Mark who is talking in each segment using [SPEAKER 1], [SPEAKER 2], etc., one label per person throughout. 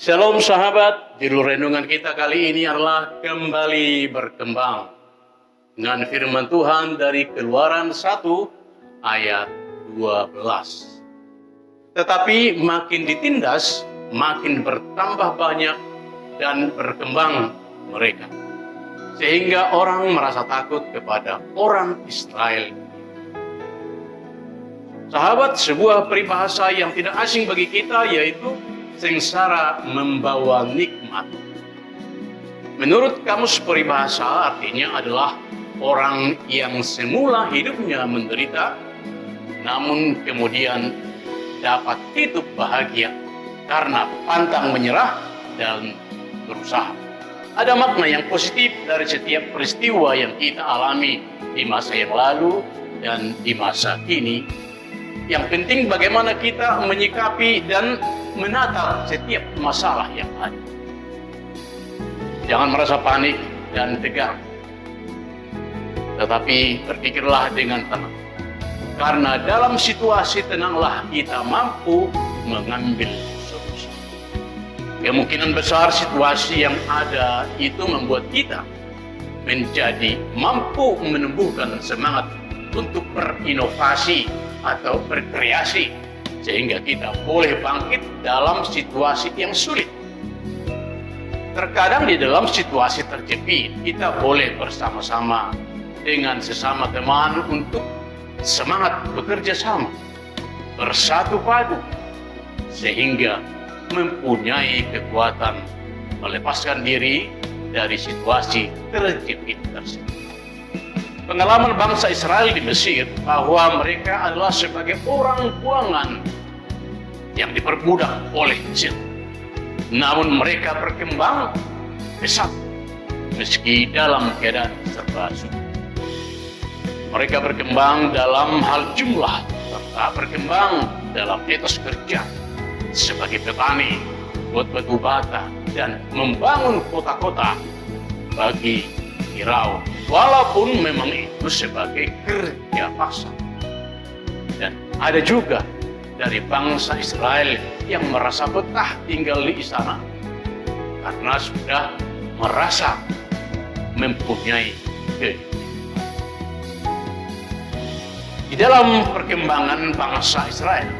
[SPEAKER 1] Shalom sahabat, judul renungan kita kali ini adalah kembali berkembang. Dengan firman Tuhan dari Keluaran 1 ayat 12. Tetapi makin ditindas, makin bertambah banyak dan berkembang mereka. Sehingga orang merasa takut kepada orang Israel. Sahabat, sebuah peribahasa yang tidak asing bagi kita yaitu sengsara membawa nikmat. Menurut kamus peribahasa artinya adalah orang yang semula hidupnya menderita, namun kemudian dapat hidup bahagia karena pantang menyerah dan berusaha. Ada makna yang positif dari setiap peristiwa yang kita alami di masa yang lalu dan di masa kini. Yang penting bagaimana kita menyikapi dan menatap setiap masalah yang ada. Jangan merasa panik dan tegang, tetapi berpikirlah dengan tenang. Karena dalam situasi tenanglah kita mampu mengambil solusi. Kemungkinan besar situasi yang ada itu membuat kita menjadi mampu menumbuhkan semangat untuk berinovasi atau berkreasi, sehingga kita boleh bangkit dalam situasi yang sulit. Terkadang di dalam situasi terjepit, kita boleh bersama-sama dengan sesama teman untuk semangat bekerja sama, bersatu padu, sehingga mempunyai kekuatan melepaskan diri dari situasi terjepit tersebut. Pengalaman bangsa Israel di Mesir bahwa mereka adalah sebagai orang buangan yang diperbudak oleh Mesir. Namun mereka berkembang pesat meski dalam keadaan serba sulit. Mereka berkembang dalam hal jumlah serta berkembang dalam etos kerja sebagai petani, buat batu bata, dan membangun kota-kota bagi Firaun. Walaupun memang itu sebagai kerja paksa. Dan ada juga dari bangsa Israel yang merasa betah tinggal di istana karena sudah merasa mempunyai kehidupan. Di dalam perkembangan bangsa Israel,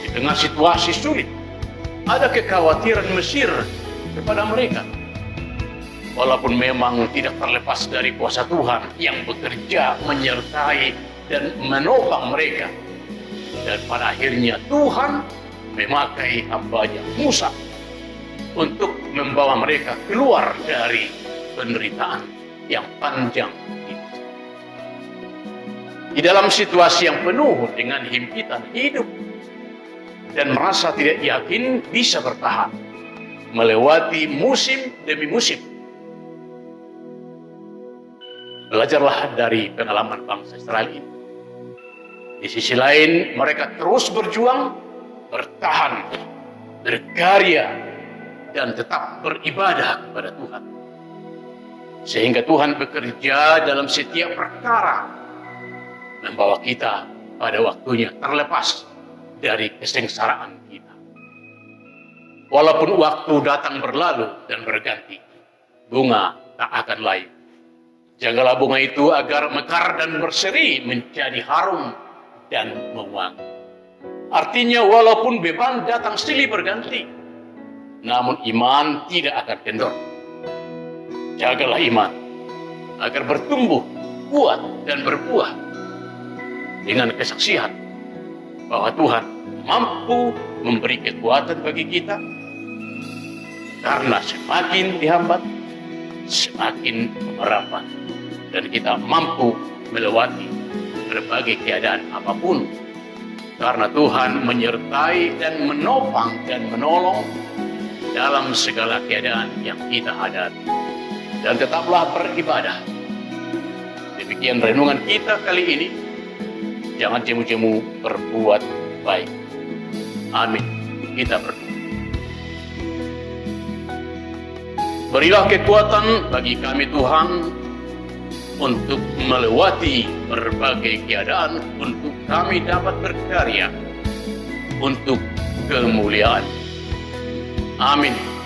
[SPEAKER 1] di tengah situasi sulit, ada kekhawatiran Mesir kepada mereka. Walaupun memang tidak terlepas dari kuasa Tuhan yang bekerja, menyertai, dan menopang mereka. Dan pada akhirnya Tuhan memakai hamba-Nya Musa untuk membawa mereka keluar dari penderitaan yang panjang itu. Di dalam situasi yang penuh dengan himpitan hidup dan merasa tidak yakin bisa bertahan melewati musim demi musim. Belajarlah dari pengalaman bangsa Israel ini. Di sisi lain, mereka terus berjuang, bertahan, berkarya, dan tetap beribadah kepada Tuhan. Sehingga Tuhan bekerja dalam setiap perkara, membawa kita pada waktunya terlepas dari kesengsaraan kita. Walaupun waktu datang berlalu dan berganti, bunga tak akan layu. Jagalah bunga itu agar mekar dan berseri menjadi harum dan mewangi. Artinya walaupun beban datang silih berganti, namun iman tidak akan kendor. Jagalah iman agar bertumbuh, kuat dan berbuah dengan kesaksian bahwa Tuhan mampu memberi kekuatan bagi kita, karena semakin dihambat, semakin merapat, dan kita mampu melewati berbagai keadaan apapun karena Tuhan menyertai dan menopang dan menolong dalam segala keadaan yang kita hadapi. Dan tetaplah beribadah. Demikian renungan kita kali ini. Jangan jemu-jemu berbuat baik. Amin. Kita berdoa. Berilah kekuatan bagi kami Tuhan untuk melewati berbagai keadaan, untuk kami dapat berkarya untuk kemuliaan. Amin.